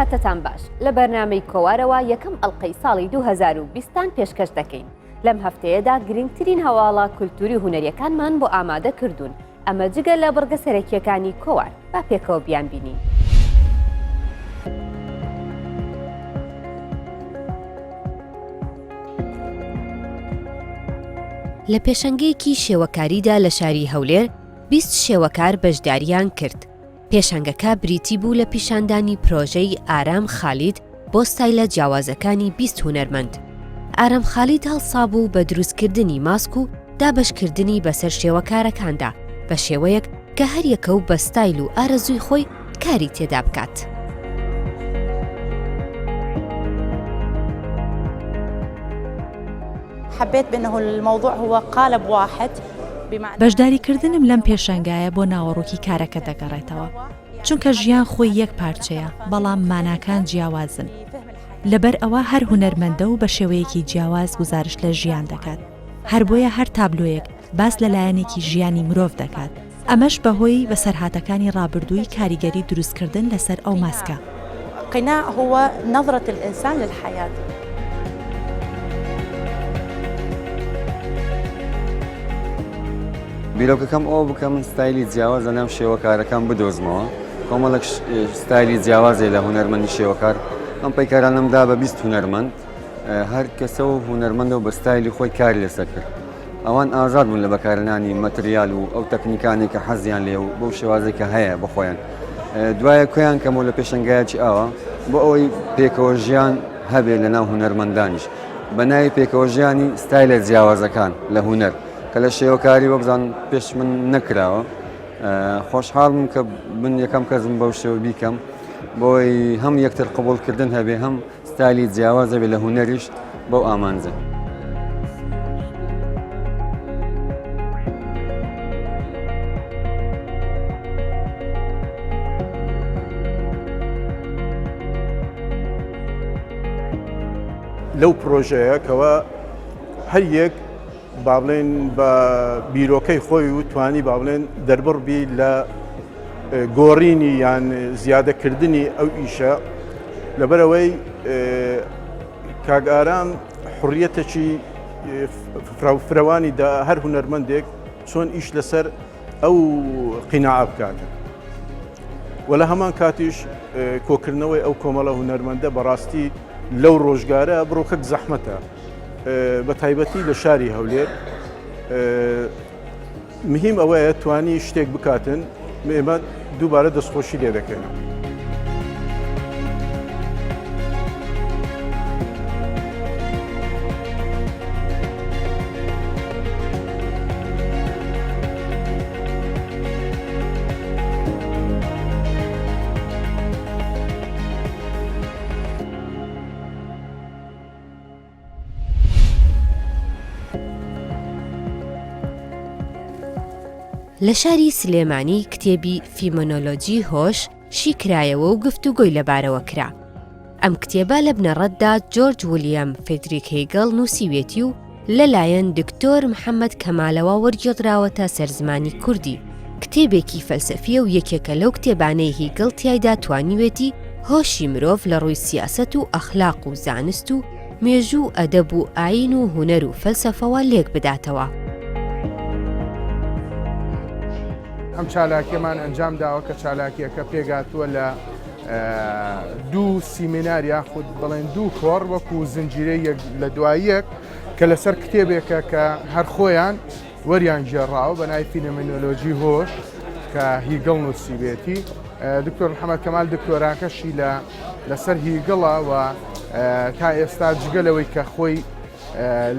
کاتتان باش لە بەرنامەی کۆوارەوە یەکەم ئەڵقەی ساڵی 2020 پێشکەش دەکەین. لەم هەفتەیەدا گرنگترین هەواڵە کولتوری هونەریەکانمان بۆ ئامادە کردوون. ئەمە جگە لە بڕگە سەرەکیەکانی کۆوار با پێکەوە بیان بینین. لە پێشەنگەیەکی شێوەکاریدا لە شاری هەولێر 20 شێوەکار بەشداریان کرد. پێشەنگەکە بریتی بوو لە پیشاندانی پرۆژەی ئارام خالید بۆ ستایلە جیاوازەکانی 20 هونەرمەند. ئارام خالید هەڵسا بوو بە دروستکردنی ماسک و دابەشکردنی بەسەر شێوەکارەکاندا بە شێوەیەک کە هەریەکە و بە ستایل و ئارەزووی خۆی کاری تێدا بکات. حبيت بأنه الموضوع هو قالب واحد بەشداریکردنم لەم پێشەنگایە بۆ ناوەڕۆکی کارەکە دەگەڕێتەوە، چونکە ژیان خۆی یەک پارچەیە، بەڵام ماناکان جیاوازن. لەبەر ئەوە هەر هونەرمەندە و بە شێوەیەکی جیاواز گزارش لە ژیان دەکات. هەر بۆیە هەر تابلۆیەک باس لەلایەنێکی ژیانی مرۆڤ دەکات. ئەمەش بەهۆی بەسەرهاتەکانی ڕابردووی کاریگەری دروستکردن لەسەر ئەو ماسکە. قناع هو نظرة الإنسان للحياة. بیرۆکەکەم ئەو بکەم ستایلی جیاواز لەناو شێوەکارەکان بدۆزمەوە. کۆمەڵێک ستایلی جیاوازێ لە هونەرمەندی شێوەکار ئەم پەیکارانەمدا بە 20 هونەرمەند هەر کەسە و هونەرمەندە و بە ستایلی خۆی کاری لەسەر کرد. ئەوان ئازاد بوون لە بەکارهێنانی مەتریال و ئەو تەکنیکانی کە حەزیان لێ و بەو شێوازەی کە هەیە بەخۆیان. دوایە کۆیان کەمەوە لە پێشەنگایەکی ئاوە بۆ ئەوەی پێکەوە ژیان هەبێت لەناو هونەرمەندانیش بە ناوی پێکەوە ژیانی ستایلە جیاوازەکان لە هونەر کە لە شێوەکاری وە بزان پێش من نەکراوە. خۆشحاڵم کە من یەکەم کەسم بەو شێوە بیکەم بۆی هەم یەکتر قبولکردن هەبێ هەم ستایلی جیاوازە بێ لە هونەریش بەو ئامانجە. لەو پرۆژەیە کەوە هەر یەک با بڵێن بە بیرۆکەی خۆی و توانی با بڵێن دەربڕبی لە گۆڕینی یان زیادەکردنی ئەو ئیشە. لەبەرەوەی کاگارام حڕیەتێکی فراوانی دا هەر هونەرمەندێک چۆن ئیش لەسەر ئەو قیناع بکاتن و لە هەمان کاتیش کۆکردنەوەی ئەو کۆمەڵە هونەرمەندە بەڕاستی لەو ڕۆژگارە بڕۆکەک زەحمەتە بە تایبەتی لە شاری هەولێر. مهم ئەوەیە توانی شتێک بکاتن ئێمە دووبارە دەستخۆشی لێ دەکەین. لە شاری سلێمانی کتێبی فیمۆنۆلۆجی هۆش شی کرایەوە و گفتوگۆی لەبارەوە کرا. ئەم کتێبە لە بنەڕەتدا جۆرج ویلیام فێدریک هێگڵ نووسیوێتی و لەلایەن دکتۆر محەممەد کەمالەوە وەرگێڕاوەتە سەرزمانی کوردی. کتێبێکی فەلسەفیە و یەکێکە لەو کتێبانەی هێگڵ تیایدا توانیوێتی هۆشی مرۆڤ لە ڕووی سیاسەت و ئەخلاق و زانست و مێژوو ئەدەب و ئاین و هونەر و فەلسەفەوە لێک بداتەوە. ئەم چالاکیەمان ئەنجام داوە کە چالاکیەکە پێگاتووە لە دوو سیمینار یاخود بڵێن دوو کۆڕ وەکو زنجیرەیەک لە دواییەک کە لەسەر کتێبێکە کە هەر خۆیان وەریان ژێڕاوە بە ناوی فینۆمێنۆلۆجی هۆش کە هیگڵ نووسیبێتی. دکتۆر محەممەد کەمال دکتۆراکەشی لەسەر هیگڵە و تا ئێستا جگەلەوەی کە خۆی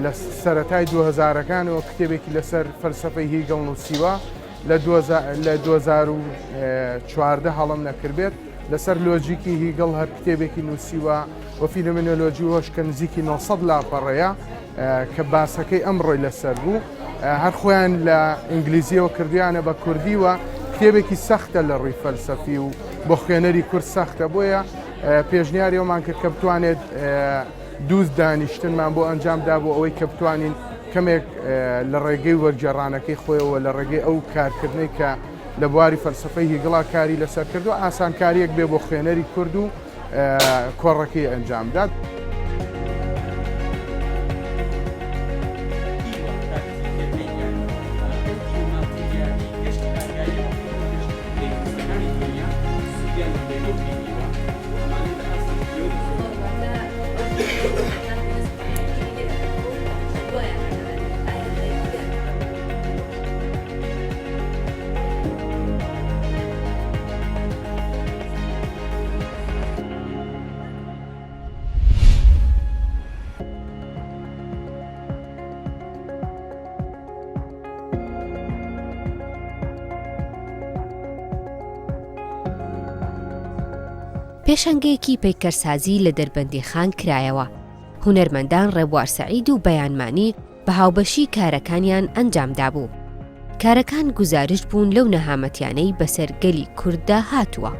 لە سەرەتای 2000ەکانەوە کتێبێکی لەسەر فەلسەفەی هیگڵ نووسیوە لە 2014 هەڵم نەکردبێت لەسەر لۆجیکی هیگڵ هەر کتێبێکی نووسیوە و فینۆمێنۆلۆجی هۆش کە نزیکی 900 لاپەڕەیە کە باسەکەی ئەمڕۆی لەسەر بوو. هەر خۆیان لە ئینگلیزیەوە کردیانە بە کوردیوە کتێبێکی سەختە لە ڕووی فەلسەفی و بۆ خوێنەری کورد سەختە. بۆیە پێشنیاریەوەمان کرد کە بتوانێت دووز دانیشتنمان بۆ ئەنجامدا بۆ ئەوەی کە بتوانین کەمێک لە ڕێگەی وەرجێڕانەکەی خۆیەوە لە ڕێگەی ئەو کارکردنەی کە لە بواری فەلسەفەی هیگڵا کاری لەسەر کردو ئاسانکاریەک بێ بۆ خوێنەری کورد و کۆڕەکەی ئەنجامدات. پێشەنگەیەکی پەیکەرسازی لە دەربەندیخان کرایەوە. هونەرمەندان ڕێبوار سەعید و بەیانمانی بە هاوبەشی کارەکانیان ئەنجامدا بوو. کارەکان گزارش بوون لەو نەهامەتیانەی بەسەر گەلی کورددا هاتووە.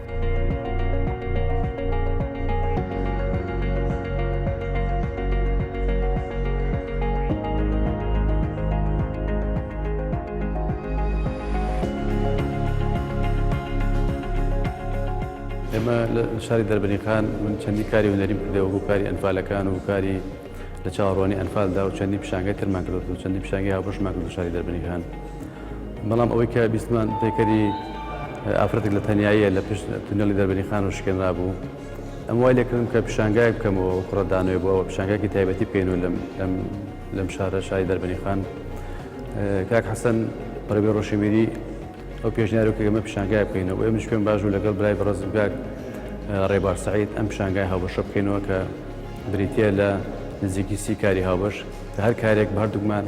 ئێمە لە شاری دەربەنیخان من چەندی کاری هونەریم کردەوە بۆ کاری ئەنفالەکان و کاری لە چاوەڕوانی ئەنفالدا و چەندی پیشانگای ترمان کردووە و چەندی پیشانگای هاوبەشمان کردو شاری دەربەنیخان. بەڵام ئەوەی کە بیستمان پێکەری ئافرەتێک لە تەنیاییە لە پشت تونێڵی دەربەنیخان و شکێنرا بوو. ئەم وای لێکردم کە پیشانگای بکەمەوە و کوڕەدانەوەی بۆ ئەوە پیشانگایکی تایبەتی بکەینەوە لەم شارە شاری دەربەنیخان. کاک حەسەن بەڕێوەبەری ڕۆشنبیری ئەو پێشنیاری کە ئێمە پیشانگای بکەینەوە. ئێمەش پێم باش و لەگەڵ برای بەڕێزم کاک ڕێبوار سەعید ئەم پیشانگای هاوبەشە بکەینەوە کە بریتیە لە نزیکی 30 کاری هاوبەش کە هەر کارێک بە هەردووکمان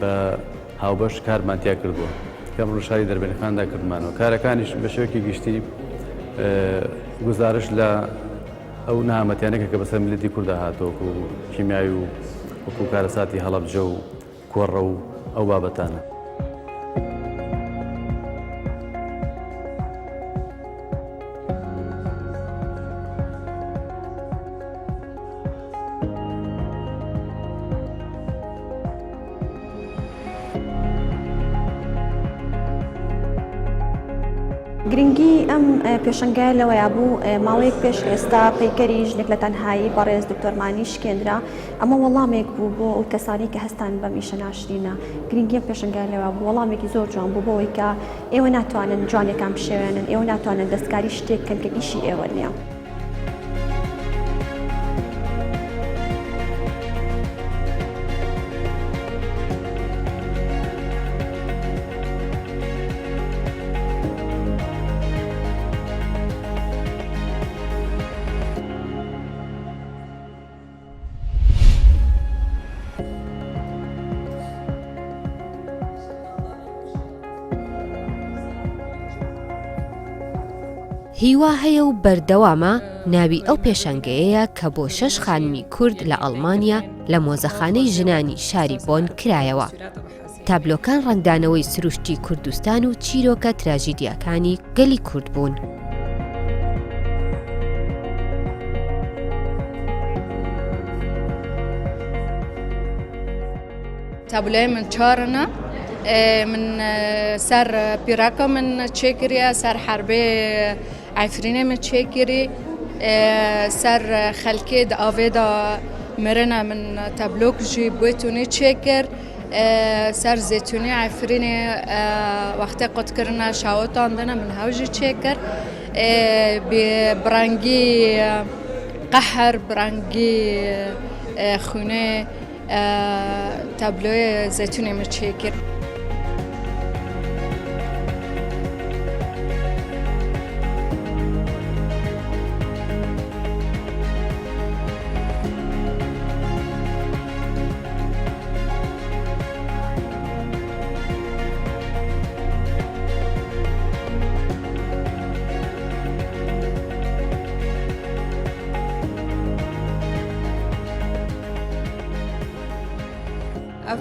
بە هاوبەش کارمان تیا کردووە کە ڕۆژ شاری دەربەنیخاندا کردمانەوە. کارەکانیش بە شێوەیەکی گشتی گزارش لە ئەو نەهامەتیانەیە کە بەسەر میلەتی کووردا هاتۆک و کیمیایی و وەکو کارەساتی هەڵەبجە و کۆڕە و ئەو بابەتانە. گرنگی ئەم پێشەنگای لەوەیە بوو ماوەیەک پێش ئێستا پەیکەری ژنێک لە تەنهایی بەڕێز دکتۆر مانی شکێنرا ئەمە وەڵامێک بوو بۆ ئەو کەسانی کە هەستان بە میشە ناشرینە. گرنگی ئەم پێشەنگای لەوە بوو وەڵامێکی زۆر جوان بوو بۆەوەی کە ئێوە ناتوانن جوانێکان بشێوێنن، ئێوە ناتوانن دەستکاری شتێک کەن کە ئیشی ئێوە نییە. هیوا هەیە و بەردەوامە ناوی ئەو پێشەنگەیەیە کە بۆ 6 خانمی کورد لە ئەڵمانیا لە مۆزەخانەی ژنانی شاری بۆن کرایەوە. تابلۆکان ڕەنگدانەوەی سروشتی کوردستان و چیرۆکە تراژیدیەکانی گەلی کورد بوون. تابلۆی من چارنە من سەر پیراکە من چێکریە سەر حربێ عفرینە من چێکری سەر خەلکێ ئاوێدا مرنە من تابلۆکژی بۆتونی چێکر سەر زێتونی عفرینێ وەختە قوتکردنە شاوەتاندنە من هەوژی چێکر برانگی قەهر برانگی خونێ تابلۆی زێتونی من چێکر.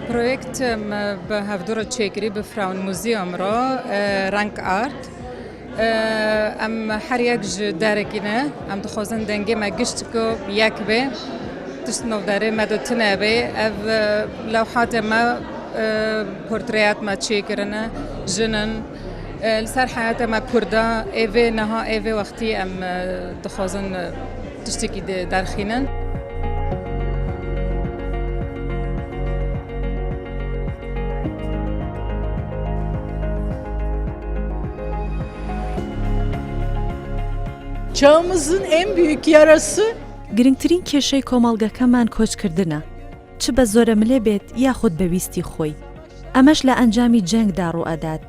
پروژێکت بە هەفتەیە چێکری بە فراون موزیۆم ڕۆ رنگ ئارت ئەم هەر یەک ji derekîne em dixwazin dengê me gişt ku yek bê tişt navdarê me de tune bê ev lewhatê me portreyat me çêkirine jinin li ser heyata me Kurda evê niha evê wextî em dixwazin تشتێکی دەرخینن. Çağımızın en büyük yarası گرنگترین کێشەی کۆمەڵگەکەمان کۆچکردنە، چ بە زۆرە ملێ بێت یاخود بەویستی خۆی. ئەمەش لە ئەنجامی جەنگدا ڕوئەدات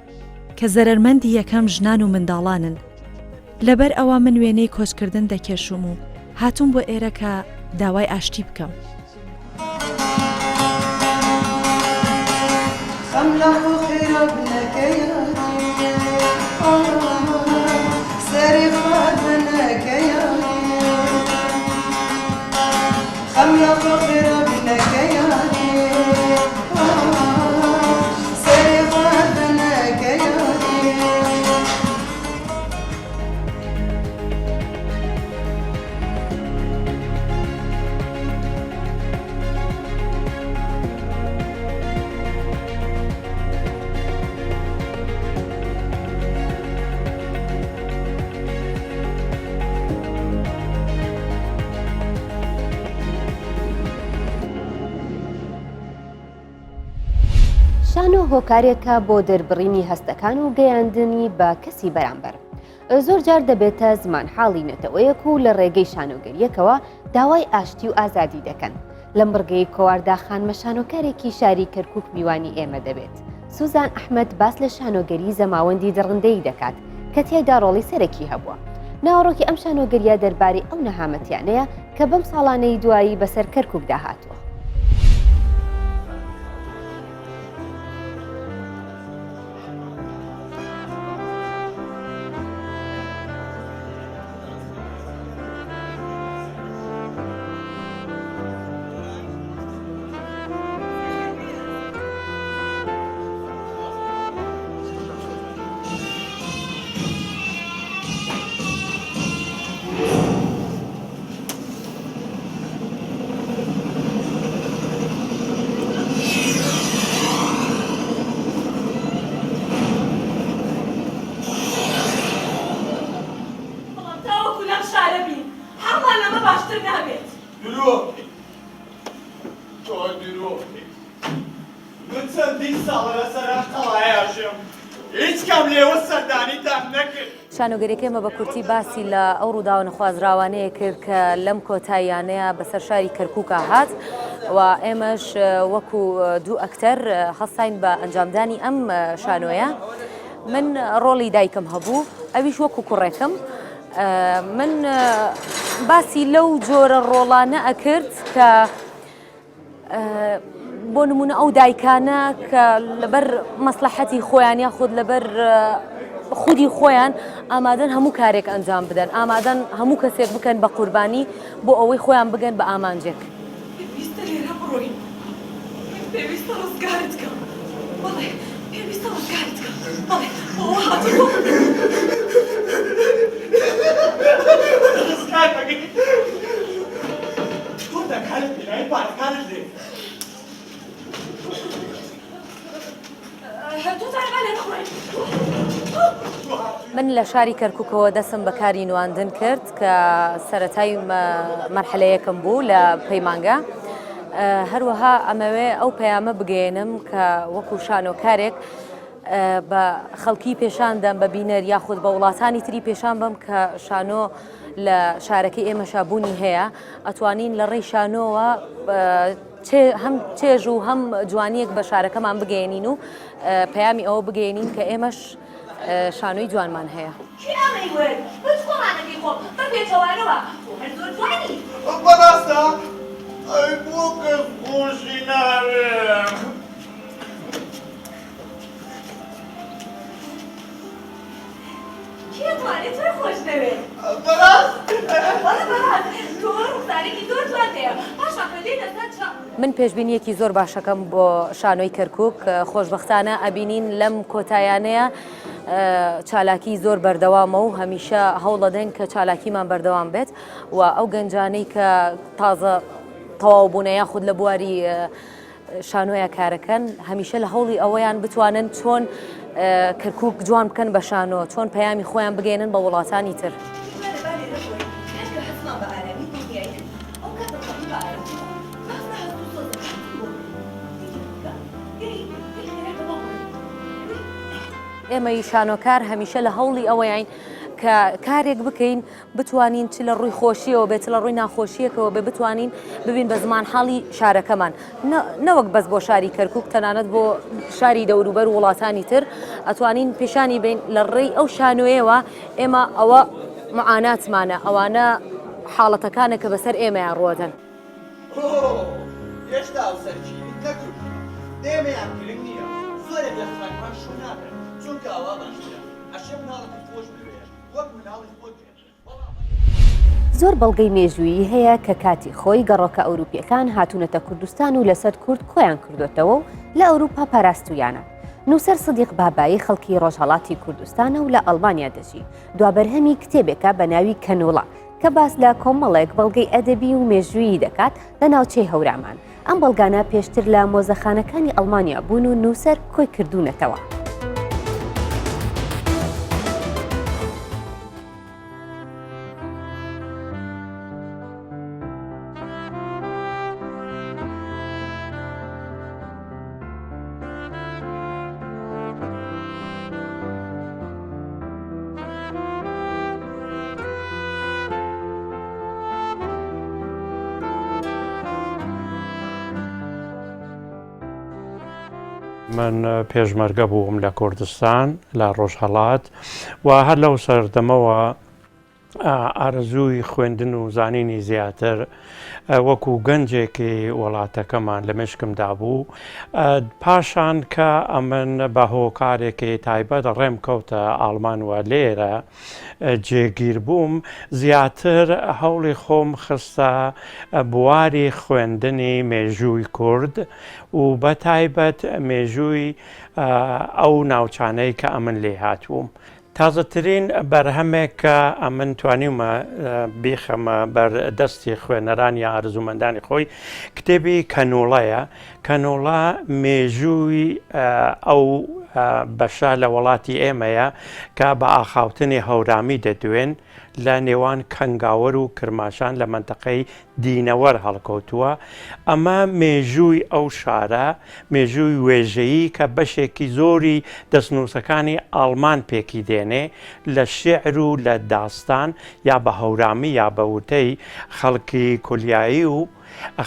کە زەرەرمەندی یەکەم ژنان و منداڵانن. لەبەر ئەوە من وێنەی کۆچکردن دەکێشم و هاتووم بۆ ئێرە کە داوای ئاشتی بکەم. شانۆ هۆکارێکە بۆ دەربڕینی هەستەکان و گەیاندنی بە کەسی بەرامبەر. زۆر جار دەبێتە زمان حاڵی نەتەوەیەک و لە ڕێگەی شانۆگەریەکەوە داوای ئاشتی و ئازادی دەکەن. لەم بڕگەی کۆوارداخان مەشانۆکارێکی شاری کەرکووک میوانی ئێمە دەبێت. سوزان ئەحمەد باس لە شانۆگەری زەماوەندی دڕندەی دەکات کە تێیدا ڕۆڵی سەرەکی هەبووە. ناوەڕۆکی ئەم شانۆگەریە دەربارەی ئەو نەهامەتیانەیە کە بەم ساڵانەی دوایی بەسەر کەرکووک داهاتووە. شانۆگەریەکە ئێمە بە کورتی باسی لە ئەو ڕووداوە نەخوازراوانەیە کرد کە لەم کۆتاییانەیە بەسەر شاری کەرکووکە هات و ئێمەش وەکو دوو ئەکتەر هەستاین بە ئەنجامدانی ئەم شانۆیە. من ڕۆڵی دایکم هەبوو، ئەویش وەکو کوڕێکم. من باسی لەو جۆرە ڕۆڵانە ئەکرد کە بۆ نمونە ئەو دایکانە کە لەبەر مەسلحەتی خۆیان یاخود لەبەر خودی خۆیان ئامادەن هەموو کارێک ئەنجام بدەن، ئامادەن هەموو کەسێک بکەن بە قوربانی بۆ ئەوەی خۆیان بگەن بە ئامانجێک. پێویستە لێرە بڕۆین، پێویستە ڕزگارت کەم، بەڵێ پێویستە ڕزگارت کەم، بەڵێ ئەوە هاتووە ڕزگار بەگەی تۆ دەکارت بێنایی پارەکانت لێ من لە شاری کەرکووکەوە دەسم بە کاری نواندن کرد کە سەرەتای مەرحلەیەکم بوو لە پەیمانگە. هەروەها ئەمەوێ ئەو پەیامە بگەێنم کە وەکو شانۆکارێک بە خەڵکی پێشاندەم بە بینەر یاخود بە وڵاتانی تری پێشان بم کە شانۆ لە شارەکەی ئێمە شابوونی هەیە، ئەتوانین لە ڕێی شانۆوە هەم چێژ و هەم جوانیەک بە شارەکەمان بگەێنین و پەیامی ئەوە بگەێنین کە ئێمەش شانۆی جوانمان هەیە. بەڕاستە ئەی بۆ کەس خۆشی ناوێم کێتوانێت تۆی خۆش دەوێت؟ بەڕاست تۆ ڕوخسارێکی زۆر جوان هەیە، پاشان کە دێتە سەر چاو. من پێشبینیەکی زۆر باشەکەم بۆ شانۆی کەرکووک. خۆشبەختانە ئەبینین لەم کۆتایانەیە چالاکی زۆر بەردەوامە و هەمیشە هەوڵەدەن کە چالاکیمان بەردەوام بێت و ئەو گەنجانەی کە تازە تەواوبوونە یاخود لە بواری شانۆیە کارەکەن هەمیشە لە هەوڵی ئەوەیان بتوانن چۆن کەرکووک جوان بکەن بە شانۆ، چۆن پەیامی خۆیان بگەێنن بە وڵاتانی تر. هەسمان بە ئارامی ئێمەی شانۆکار هەمیشە لە هەوڵی ئەوەیین کە کارێک بکەین بتوانین چ لە ڕووی خۆشیەوە بێت لە ڕووی ناخۆشیەکەوە بێ بتوانین ببین بە زمان حاڵی شارەکەمان نەوەک بەس بۆ شاری کەرکووک تەنانەت بۆ شاری دەوروبەر و وڵاتانی تر ئەتوانین پیشانی بین لە ڕێی ئەو شانۆیەوە ئێمە ئەوە معاناتمانە ئەوانە حاڵەتەکانە کە بەسەر ئێمەیان ڕۆدەن هێشتا ئەو سەرچینی نەکرد دێمەیان گرنگ نییە زۆرە دەستمان شو ناکەن چونکە ئەوە باشترە ئەشێ مناڵەتی خۆش بوێت وەک مناڵی خۆت زۆر بەڵگەی مێژوویی هەیە کە کاتی خۆی گەڕۆکە ئەوروپیەکان هاتوونەتە کوردستان و لەسەر کورد کۆیان کردوتەوە و لە ئەوروپا پاراستویانە. نووسەر سدیق بابایی خەڵکی ڕۆژهەڵاتی کوردستانە و لە ئەڵمانیا دەژی. دوابەرهەمی کتێبێکە بە ناوی کەنوڵە کە باس لە کۆمەڵێک بەڵگەی ئەدەبی و مێژوویی دەکات لە ناوچەی هەورامان. ئەم بەڵگانە پێشتر لە مۆزەخانەکانی ئەڵمانیا بوون و نووسەر کۆی کردوونەتەوە. من پێشمەرگە بووم لە کوردستان لە ڕۆژهەڵات و هەر لەو سەردەمەوە ئارەزووی خوێندن و زانینی زیاتر وەکو گەنجێکی وڵاتەکەمان لە مشکمدا بوو پاشان کە ئەمن بە هۆکارێکی تایبەت ڕێم کەوتە ئاڵمان و لێرە جێگیر بووم زیاتر هەوڵی خۆم خستە بواری خوێندنی مێژووی کورد و بە تایبەت مێژووی ئەو ناوچانەی کە ئەمن لێ هاتووم. تازەترین بەرهەمێک کە ئەمن توانیمە بیخەمە بەردەستی خوێنەرانی ئارزومەندانی خۆی کتێبی کەنوڵەیە. کەنوڵە مێژووی ئەو بەشە لە وڵاتی ئێمەیە کە بە ئاخاوتنی هەورامی دەدوێن لە نێوان کەنگاوەر و کرماشان لە منتەقەی دینەوەر هەڵکەوتووە. ئەمە مێژووی ئەو شارە مێژووی وێژەیی کە بەشێکی زۆری دەستنووسەکانی ئاڵمان پێکی دێنێ لە شێعر و لە داستان یا بە هەورامی یا بە وتەی خەڵکی کولیایی و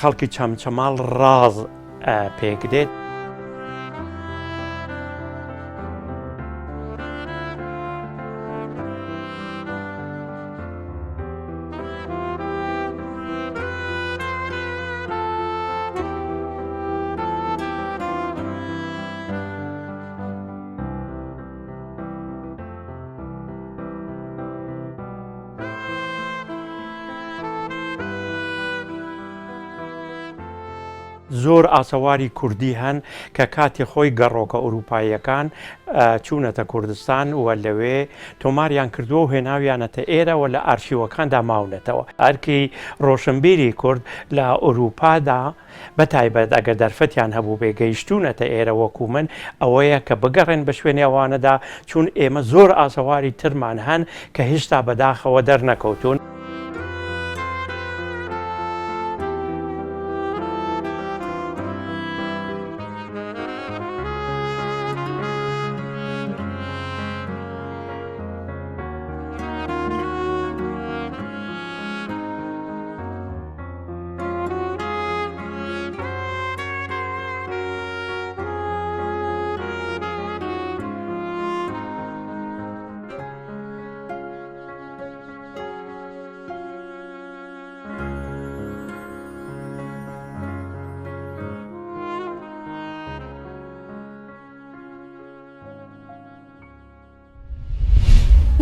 خەڵکی چەمچەماڵ ڕاز پێک دێت. زۆر ئاسەواری کوردی هەن کە کاتی خۆی گەڕۆکە ئەوروپاییەکان چوونەتە کوردستان و لەوێ تۆماریان کردووە و هێناویانەتە ئێرەوە لە ئارشیوەکاندا ماونەتەوە. ئەرکی ڕۆشنبیری کورد لە ئەوروپادا بەتایبەت ئەگەر دەرفەتیان هەبوو بێگەیشتونەتە ئێرە وەکو من ئەوەیە کە بگەڕێن بە شوێنی ئەوانەدا چون ئێمە زۆر ئاسەواری ترمان هەن کە هێشتا بەداخەوە دەرنەکەوتون.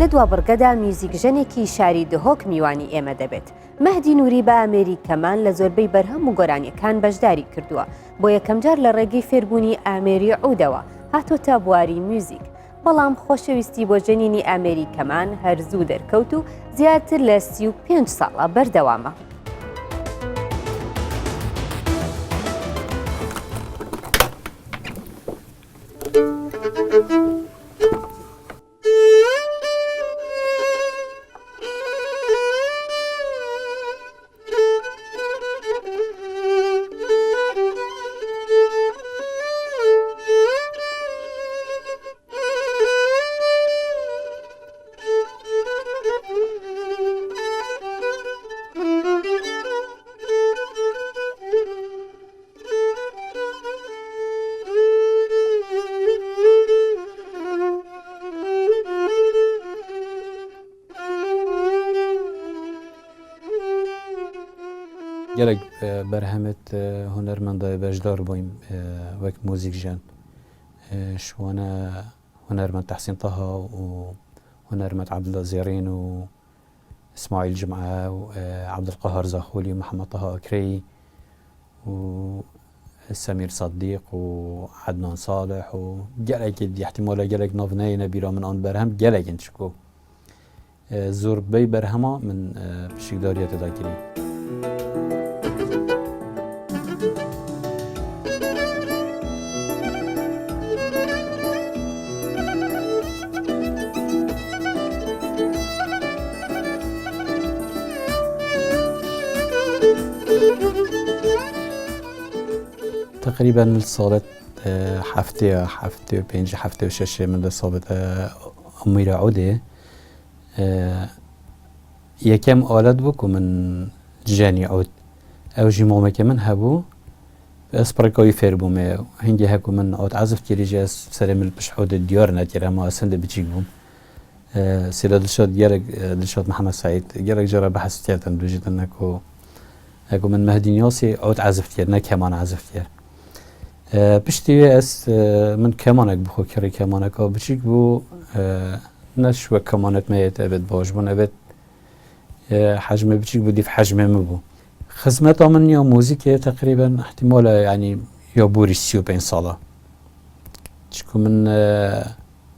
لە دوابڕگەدا میوزیکژنێکی شاری دهۆک میوانی ئێمە دەبێت. مەهدی نووری بە ئامێریکەمان لە زۆربەی بەرهەم و گۆرانیەکان بەشداری کردووە بۆ یەکەم جار لە ڕێگەی فێربوونی ئامێری عودەوە هاتۆتە بواری میوزیک. بەڵام خۆشەویستی بۆ جەنینی ئامێریکەمان هەرزوو دەرکەوت و زیاتر لە 35 ساڵە بەردەوامە. گەلێک بەرهەمێت هونەرمەندای بەشدار بووین وەک موزیک ژەن شوانە هونەرمەند تەحسین تەها و هونەرمەند عەبدوڵڵا زێڕین و اسماعیل جمعە و عەبدولقەهار زاخۆلی و محەممەد تەها ئەکرەی و سەمیر سەدیق و عەدنان ساڵح و گەلێکی احتیمالە گەلێک ناو نەیەنە بیرا من ئان بەرهەم گەلێکن چکۆ زۆربەی بەرهەما من پشتیکداریە تێدا کردی. تقريبا صارت حفتي وبينجي حفتي وشاشة من صابت أمي عودة يكم آلات بكو من جاني عود أو جمومة كمان هبو أسبركوي فيربو ما هنجي هكو من عود عزف كيري جاس سلام البش عود الديار ناتيرا ما أسند بتجيبهم سيدا دلشاد دلشاد محمد سعيد جرك جرى بحث تياتا دوجيت أنكو هكو من مهدي ياسي عود عزف تيار نا كمان عزف تيار بشتي اس من كمانك بخو كري كمانك او بشيك بو نشوى كمانت ميت ابد باش بون ابد حجم بشيك بو ديف حجم مبو خدمته من يوم موسيقى تقريبا احتمال يعني يا بوري 35 ساله چكو من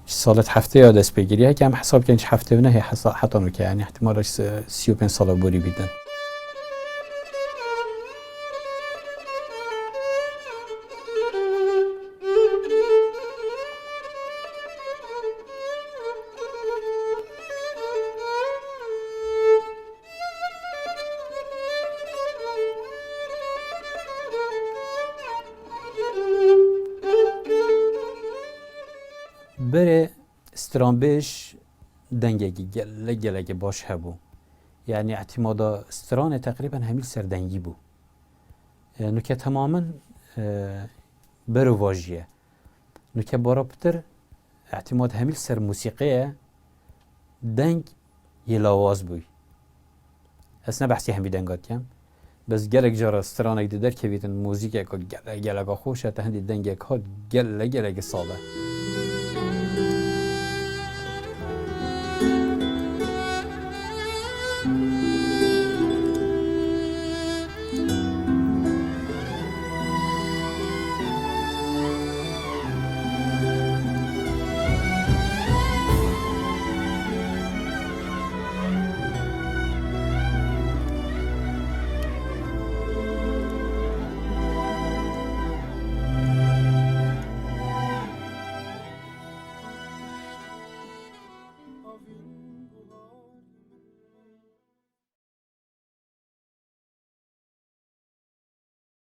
سالة هفته یا دست بگیری که هم حساب کنش هفته و نه حتی نو که يعني احتمال 35 ساله بوری بیدن. بره استرانبش دنگی گلگی باش هبو یعنی اعتمادا استران تقریبا همیل سر دنگی بو نوکه تماما برو واجیه نوکه بارابتر اعتماد همیل سر موسیقیه دنگ یلاواز بوی اصلا بحثی همی دنگات کم بس گلگ جارا استرانک دیدر که بیتن موزیک اکا گلگ خوشه تا هندی دنگ اکا گلگ ساله Of